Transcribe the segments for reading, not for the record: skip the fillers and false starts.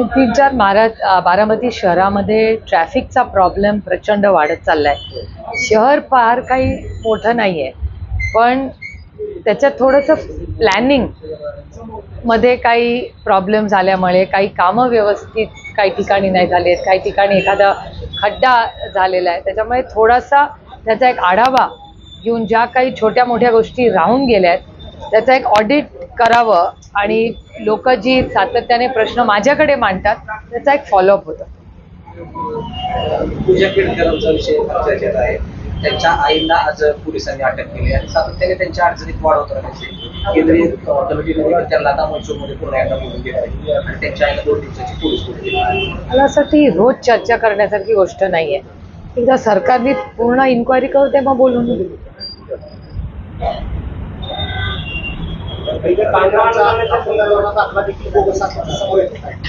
तीन-चार बारामती शहरामध्ये ट्रॅफिकचा प्रॉब्लेम प्रचंड वाढत चाललाय. शहर फार काही मोठं नाहीये, पण त्याच्यात थोडंसं प्लॅनिंग मध्ये काही प्रॉब्लेम झाल्यामुळे काही कामं व्यवस्थित काही ठिकाणी नाही झालेत, काही ठिकाणी एखादा खड्डा झालेला आहे. त्याच्यामुळे थोडासा त्याचा एक आढावा घेऊन ज्या काही छोट्या मोठ्या गोष्टी राहून गेल्या आहेत त्याचा एक ऑडिट करावं आणि लोक जी सातत्याने प्रश्न माझ्याकडे मांडतात त्याचा एक फॉलोअप होतो. पूजा केळकरांचा विषय चर्चेत आहे. त्यांच्या आईला आज पोलिसांनी अटक केली आणि सातत्याने त्यांच्या अडचणीत वाढ होत राहण्याचे केंद्रीय कमिटीने त्यांना आता मनसूरमध्ये पुन्हा एकदा बोलून घेत आहे आणि त्यांच्या आईला 2 दिवसाची पोलीस कोठडी दिली. मला असं ती रोज चर्चा करण्यासारखी गोष्ट नाहीये. एकदा सरकारने पूर्ण इन्क्वायरी करू तेव्हा बोलून घेऊ.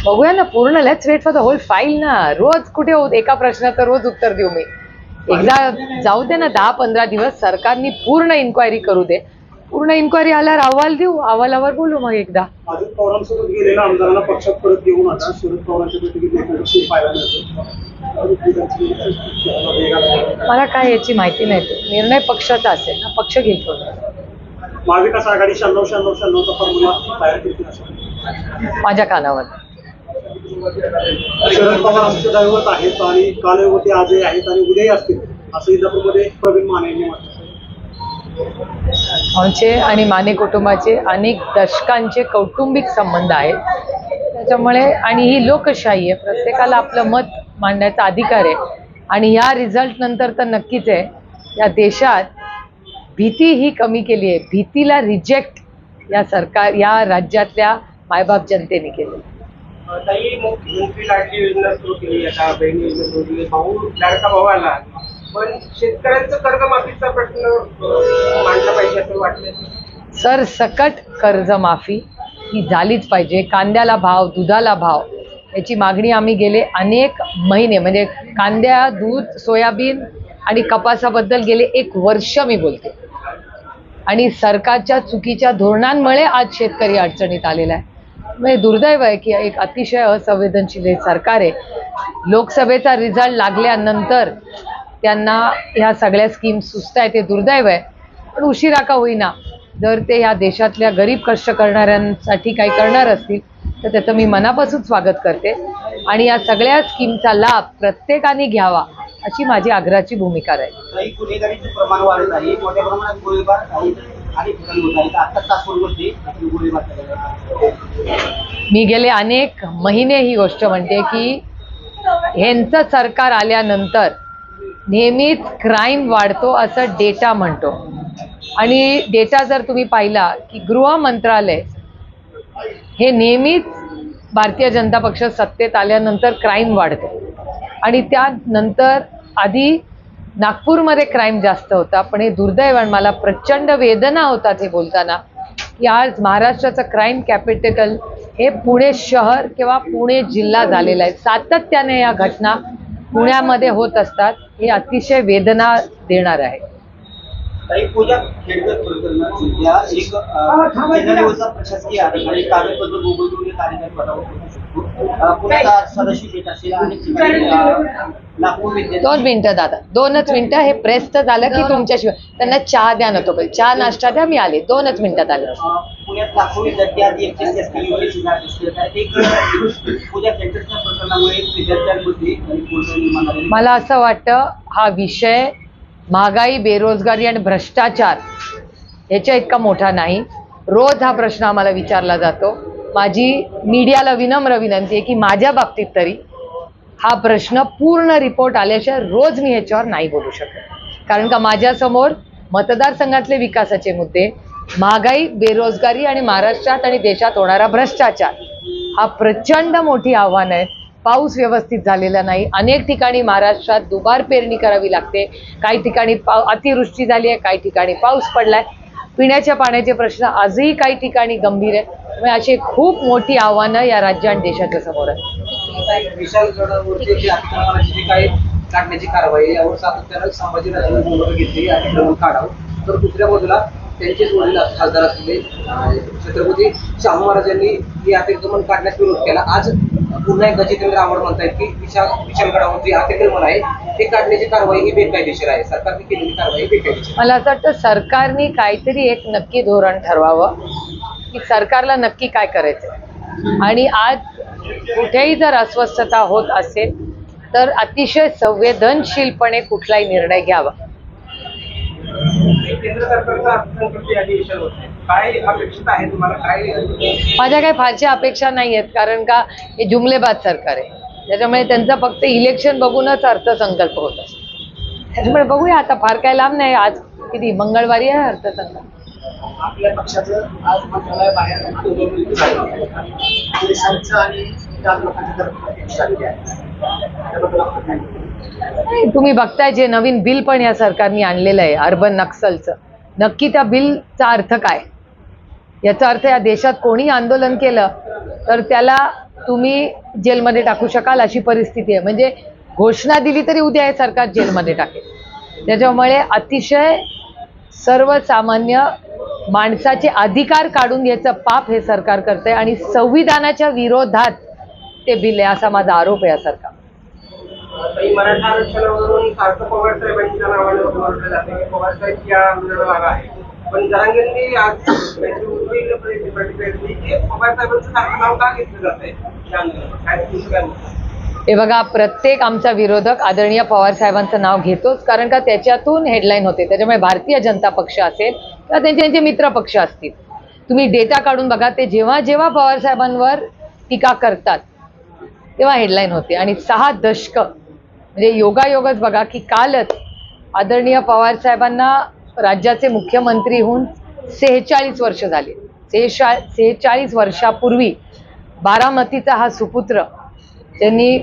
बघूया ना, पूर्ण let's wait for the whole file ना. रोज कुठे एका प्रश्नाचं रोज उत्तर देऊ मी. एकदा जाऊ दे ना, 10-15 दिवस सरकारने पूर्ण इन्क्वायरी करू दे. पूर्ण इन्क्वायरी आल्यावर अहवाल देऊ, अहवालावर बोलू मग एकदा. अजित पवारांसोबत गेलेल्या आमदारांना पक्षात परत घेऊन आता शरद पवारांच्या बैठकीत पाहायला मिळतो. मला काय याची माहिती नाही. निर्णय पक्षाचा असेल ना, पक्ष घेतो. महाविकास आघाडी 96-96-96 चा फॉर्म्युला तयार करते माझ्या कानावर. शरद पवार आमचे दैवत आहेत आणि कालवती आजही आहेत आणि उद्याही असतील असं इंदापूरमध्ये प्रवीण माने यांनी म्हटलं. आमचे आणि माने कुटुंबाचे अनेक दशकांचे कौटुंबिक संबंध आहेत. त्याच्यामुळे आणि ही लोकशाही आहे, प्रत्येकाला आपलं मत मांडण्याचा अधिकार आहे. आणि या रिझल्ट नंतर तर नक्कीच आहे, या देशात भीती ही कमी केली आहे. भीतीला रिजेक्ट या सरकार या राज्यातल्या मायबाप जनतेने केलं. मुख्यमंत्री लाडकी योजना सुरू केली, आता बहिणी योजना सुरू केली, लाडका भाऊ आला, पण शेतकऱ्यांचं कर्जमाफीचा प्रश्न मांडला पाहिजे असं वाटतं. सर, सकट कर्जमाफी ही झालीच पाहिजे. कांद्याला भाव, दुधाला भाव याची मागणी आम्ही गेले अनेक महिने, म्हणजे कांद्या, दूध, सोयाबीन आणि कपासाबद्दल गेले 1 वर्ष मी बोलते. आणि सरकारच्या चुकीच्या धोरणांमुळे आज शेतकरी अडचणीत आलेला आहे. म्हणजे दुर्दैव आहे की एक अतिशय असंवेदनशील हे सरकार आहे. लोकसभेचा रिझल्ट लागल्यानंतर त्यांना ह्या सगळ्या स्कीम सुचतायत, ते दुर्दैव आहे. पण उशिरा का होईना, जर ते ह्या देशातल्या गरीब कष्ट करणाऱ्यांसाठी काही करणार असतील तर त्याचं मी मनापासून स्वागत करते. आणि या सगळ्या स्कीमचा लाभ प्रत्येकाने घ्यावा अशी माझी आग्रहाची भूमिका राहील. गुन्हेगारीचं प्रमाण वाढत आहे, मोठ्या प्रमाणात गोळीबार आणि मी गेले अनेक महिने ही गोष्ट म्हणते की ह्यांचं सरकार आल्यानंतर नेहमीच क्राईम वाढतो असं डेटा म्हणतो. आणि डेटा जर तुम्ही पाहिला की गृह मंत्रालय हे नेहमीच भारतीय जनता पक्ष सत्तेत आल्यानंतर क्राईम वाढते. आणि त्यानंतर आधी नागपूरमध्ये क्राईम जास्त होता. पण हे दुर्दैव, मला प्रचंड वेदना होतात हे बोलताना की आज महाराष्ट्राचं क्राईम कॅपिटल हे पुणे शहर किंवा पुणे जिल्हा झालेला आहे. सातत्याने या घटना पुण्यामध्ये होत असतात. हे अतिशय वेदना देणार आहे. पूजा केळकर या एक प्रशासकीय अधिकारी कागदपत्र गुगल कार्यकारी पदावर पुण्याचा सदस्य देत असेल आणि 2 मिनिटं दादा, 2च मिनिटं. हे प्रेसचं झालं की तुमच्याशिवाय त्यांना चहा द्या ना, तो पण चहा नाश्ता द्या. मी आले 2च मिनिटात आले. पुण्यात लाखो विद्यार्थी आधी पूजा केळकरच्या प्रकरणामुळे विद्यार्थ्यांमध्ये मला असं वाटतं हा विषय महागाई, बेरोजगारी आणि भ्रष्टाचार ह्याच्या इतका मोठा नाही. रोज हा प्रश्न आम्हाला विचारला जातो. माझी मीडियाला विनम्र विनंती आहे की माझ्या बाबतीत तरी हा प्रश्न पूर्ण रिपोर्ट आल्याशिवाय रोज मी ह्याच्यावर नाही बोलू शकत. कारण का माझ्यासमोर मतदारसंघातले विकासाचे मुद्दे, महागाई, बेरोजगारी आणि महाराष्ट्रात आणि देशात होणारा भ्रष्टाचार हा प्रचंड मोठी आव्हान आहे. पाऊस व्यवस्थित झालेला नाही. अनेक ठिकाणी महाराष्ट्रात दुबार पेरणी करावी लागते. काही ठिकाणी अतिवृष्टी झाली आहे, काही ठिकाणी पाऊस पडलाय. पिण्याच्या पाण्याचे प्रश्न आजही काही ठिकाणी गंभीर आहे. त्यामुळे अशी खूप मोठी आव्हानं या राज्य आणि देशाच्या समोर आहेत. विशाल गडावरती जी अतिक्रमणाची जी काही काढण्याची कारवाई यावर सातत्यानं संभाजीराजांनी भूमिका घेतली, अतिक्रमण काढावं. तर दुसऱ्या बाजूला त्यांचेच वडील खासदार असलेले छत्रपती शाहू महाराजांनी हे अतिक्रमण काढण्यास विरोध केला. आज पुन्हा एकदा जितेंद्र आव्हाड म्हणतायत की विशालगडावर जे अतिक्रमण आहे ते काढण्याची कारवाई ही बेकायदेशीर आहे, सरकारने केलेली कारवाई बेकायदेशीर. मला असं वाटतं सरकारने काहीतरी एक नक्की धोरण ठरवावं की सरकारला नक्की काय करायचं. आणि आज कुठेही जर अस्वस्थता होत असेल तर अतिशय संवेदनशीलपणे कुठलाही निर्णय घ्यावा. केंद्र सरकारचा अर्थसंकल्पीय अधिवेशन होते, काय अपेक्षित आहे तुम्हाला? काय माझ्या काही फारशा अपेक्षा नाही आहेत, कारण का हे जुमलेबाज सरकार आहे. त्याच्यामुळे त्यांचा फक्त इलेक्शन बघूनच अर्थसंकल्प होत असतो. त्याच्यामुळे बघूया, आता फार काय लांब नाही. आज किती मंगळवारी आहे अर्थसंकल्प. आपल्या पक्षाचं आज मंत्रालयाबाहेर आंदोलन झालं, पोलिसांचं आणि त्या लोकांच्या तर्फे झालेली आहे. त्याबद्दल आपण काय म्हणतो? नाही, तुम्ही बघताय जे नवीन बिल पण या सरकारने आणलेलं आहे अर्बन नक्सलचं, नक्की त्या बिलचा अर्थ काय? याचा अर्थ या देशात कोणी आंदोलन केलं तर त्याला तुम्ही जेलमध्ये टाकू शकाल अशी परिस्थिती आहे. म्हणजे घोषणा दिली तरी उद्या हे सरकार जेलमध्ये टाकेल. त्याच्यामुळे अतिशय सर्वसामान्य माणसाचे अधिकार काढून घ्यायचं पाप हे सरकार करतंय आणि संविधानाच्या विरोधात ते बिल आहे असा माझा आरोप आहे या सरकार. मराठा आरक्षणावरून सारखं पवार साहेबांच्या नावाने ओळखलं जाते की पवार साहेब या आंदोलनाला आहे, पण जरांगेंनी आज प्रतिक्रिया की पवार साहेबांचं सारखं नाव का घेतलं जात आहे या आंदोलनात? हे बघा, प्रत्येक आमचा विरोधक आदरणीय पवार साहेबांचं नाव घेतोच, कारण का त्याच्यातून हेडलाईन होते. त्याच्यामुळे भारतीय जनता पक्ष असेल किंवा त्यांचे मित्र पक्ष असतील, तुम्ही डेटा काढून बघा, ते जेव्हा जेव्हा पवार साहेबांवर टीका करतात तेव्हा हेडलाईन होते. आणि 6 दशक म्हणजे योगायोगच बघा की कालच आदरणीय पवार साहेबांना राज्याचे मुख्यमंत्री होऊन 46 वर्ष झाली. 46 वर्षापूर्वी बारामतीचा हा सुपुत्र त्यांनी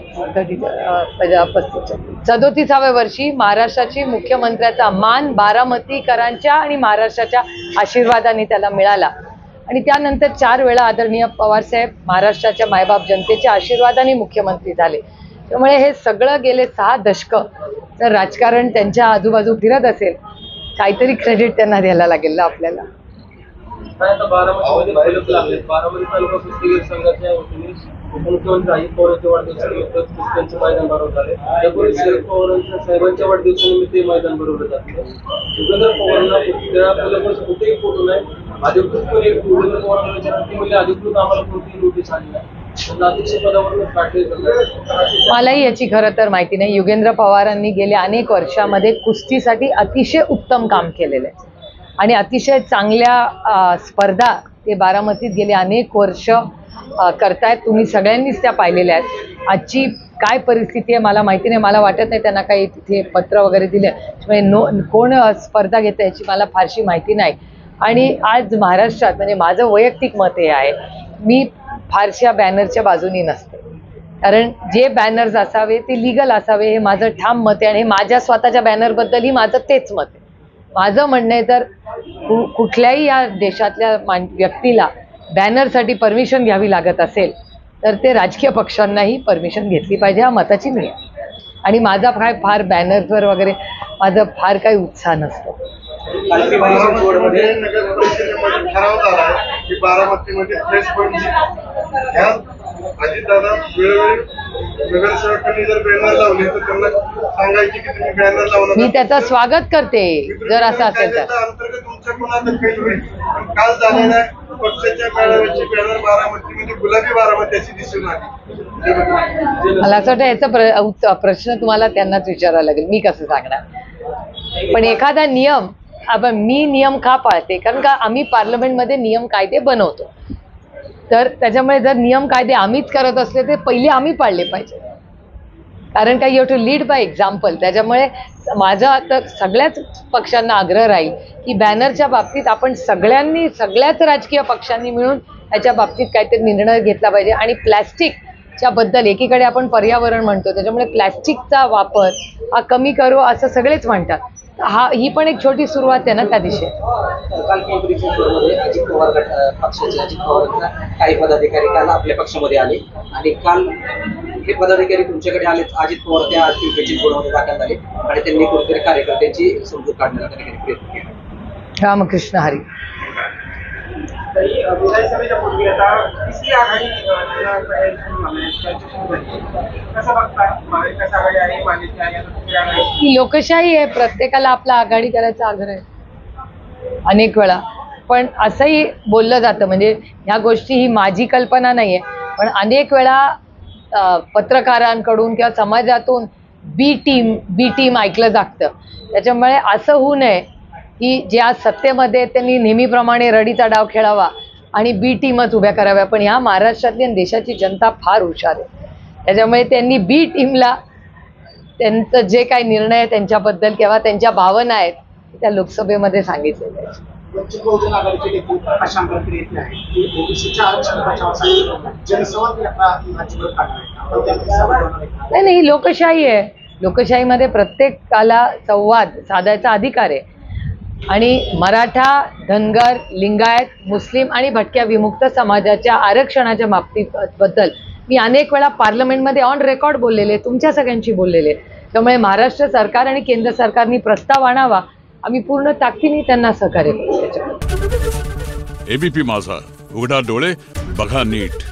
37व्या वर्षी महाराष्ट्राची मुख्यमंत्र्याचा मान बारामतीकरांच्या आणि महाराष्ट्राच्या आशीर्वादाने त्याला मिळाला. आणि त्यानंतर 4 वेळा आदरणीय पवारसाहेब महाराष्ट्राच्या मायबाप जनतेच्या आशीर्वादाने मुख्यमंत्री झाले. त्यामुळे हे सगळं गेले 6 दशक जर राजकारण त्यांच्या आजूबाजू फिरत असेल, काहीतरी क्रेडिट त्यांना द्यायला लागेल ना आपल्याला. बारामती तालुका कुस्तीगीर संघाच्या वतीने उपमुख्यमंत्री अजित पवारांच्या वाढदिवसानिमित्त कुस्त्यांचं मैदान भरवण्यात आले. त्यापूर्वी शरद पवारांच्या साहेबांच्या वाढदिवसानिमित्त हे मैदान भरवलं जातं. युगेंद्र पवारांना कुठेही फोटो नाही, अधिकृतपणे युगेंद्र पवारांना विचारले अधिकृत आम्हाला कोणतीही नोटीस आली नाही, मलाही याची खरं तर माहिती नाही. युगेंद्र पवारांनी गेल्या अनेक वर्षामध्ये कुस्तीसाठी अतिशय उत्तम काम केलेलं आहे आणि अतिशय चांगल्या स्पर्धा ते बारामतीत गेले अनेक वर्ष करतायत. तुम्ही सगळ्यांनीच त्या पाहिलेल्या आहेत. आजची काय परिस्थिती आहे मला माहिती नाही. मला वाटत नाही त्यांना काही तिथे पत्र वगैरे दिले, त्यामुळे कोण स्पर्धा घेतं याची मला फारशी माहिती नाही. आणि आज महाराष्ट्रात म्हणजे माझं वैयक्तिक मत हे आहे, मी फारशा बॅनरच्या बाजूनी नसते. कारण जे बॅनर्स असावे ते लिगल असावे हे माझं ठाम मत आहे आणि माझ्या स्वतःच्या बॅनरबद्दलही माझं तेच मत आहे. माझं म्हणणं आहे तर कुठल्याही या देशातल्या व्यक्तीला बॅनरसाठी परमिशन घ्यावी लागत असेल तर ते राजकीय पक्षांनाही परमिशन घेतली पाहिजे, हा मताची मी आहे. आणि माझा फार बॅनरवर वगैरे माझं फार काही उत्साह नसतो. बारामतीमध्ये नगर परिषदेमध्ये ठराव झाला आहे की बारामतीमध्ये प्लेस पॉईंट अजितदादा वेळोवेळी नगरसेवकांनी जर बॅनर लावले तर त्यांना सांगायचे की तुम्ही बॅनर लावला. मी त्याचं स्वागत करते जर असं असेल तर. अंतर्गत तुमच्या कोणाला काही होईल. काल झालेल्या पक्षाच्या मेळाव्याची बॅनर बारामतीमध्ये गुलाबी बारामती अशी दिसून आली. मला असं वाटतं याचा प्रश्न तुम्हाला त्यांनाच विचारावा लागेल, मी कसं सांगणार. पण एखादा नियम मी नियम का पाळते, कारण का आम्ही पार्लमेंटमध्ये नियम कायदे बनवतो. तर त्याच्यामुळे जर नियम कायदे आम्हीच करत असले तर पहिले आम्ही पाळले पाहिजे, कारण का you have to lead by example. त्याच्यामुळे माझा आता सगळ्याच पक्षांना आग्रह राहील की बॅनरच्या बाबतीत आपण सगळ्याच राजकीय पक्षांनी मिळून याच्या बाबतीत काहीतरी निर्णय घेतला पाहिजे. आणि प्लॅस्टिकच्या बद्दल एकीकडे आपण पर्यावरण म्हणतो, त्याच्यामुळे प्लॅस्टिकचा वापर हा कमी करू असं सगळेच म्हणतात. ही पण एक छोटी सुरुवात आहे ना त्या दिशेत. काल पिंपरी चिंचवडमध्ये अजित पवार पक्षाचे अजित पवार काही पदाधिकारी काल आपल्या पक्षामध्ये आले आणि काल हे पदाधिकारी तुमच्याकडे आले. अजित पवार त्या पिंपरी चिंचवडमध्ये दाखल झाले आणि त्यांनी कुठेतरी कार्यकर्त्यांची समजूत काढण्याचा प्रयत्न केला. रामकृष्ण हरी. तरी विधानसभेच्या पूर्वी आता तिसरी आघाडी कसं बघता? महाविकास आघाडी आहे, महायुती आहे, आता तिसरी आघाडी. ही लोकशाही आहे, प्रत्येकाला आपला आघाडी करायचा आग्रह आहे अनेक वेळा. पण असंही बोललं जातं, म्हणजे ह्या गोष्टी ही माझी कल्पना नाही आहे, पण अनेक वेळा पत्रकारांकडून किंवा समाजातून बी टीम ऐकलं जातं. त्याच्यामुळे असं होऊ नये की जे आज सत्तेमध्ये त्यांनी नेहमीप्रमाणे रडीचा डाव खेळावा आणि बी टीमच उभ्या कराव्या. पण ह्या महाराष्ट्रातली आणि देशाची जनता फार हुशार आहे, त्याच्यामुळे त्यांनी बी टीमला त्यांचं जे काही निर्णय आहे त्यांच्याबद्दल किंवा त्यांच्या भावना आहेत त्या लोकसभेमध्ये सांगितलेल्या आहेत. वंचित बहुजन आघाडीचे देखील प्रकाश आंबेडकर येत आहे की ओबीसीच्या आरक्षण बचावासाठी जनसंवाद यात्रा राज्यभर काढणार आहे. नाही, लोकशाही आहे. लोकशाहीमध्ये प्रत्येकाला संवाद साधायचा अधिकार आहे आणि मराठा, धनगर, लिंगायत, मुस्लिम आणि भटक्या विमुक्त समाजाच्या आरक्षणाच्या बाबतीबद्दल मी अनेक वेळा पार्लमेंटमध्ये ऑन रेकॉर्ड बोललेले, तुमच्या सगळ्यांशी बोललेले. त्यामुळे महाराष्ट्र सरकार आणि केंद्र सरकारने प्रस्ताव आणावा, आम्ही पूर्ण ताकदीने त्यांना सहकार्य करू. एबीपी माझा, उघडा डोळे बघा नीट.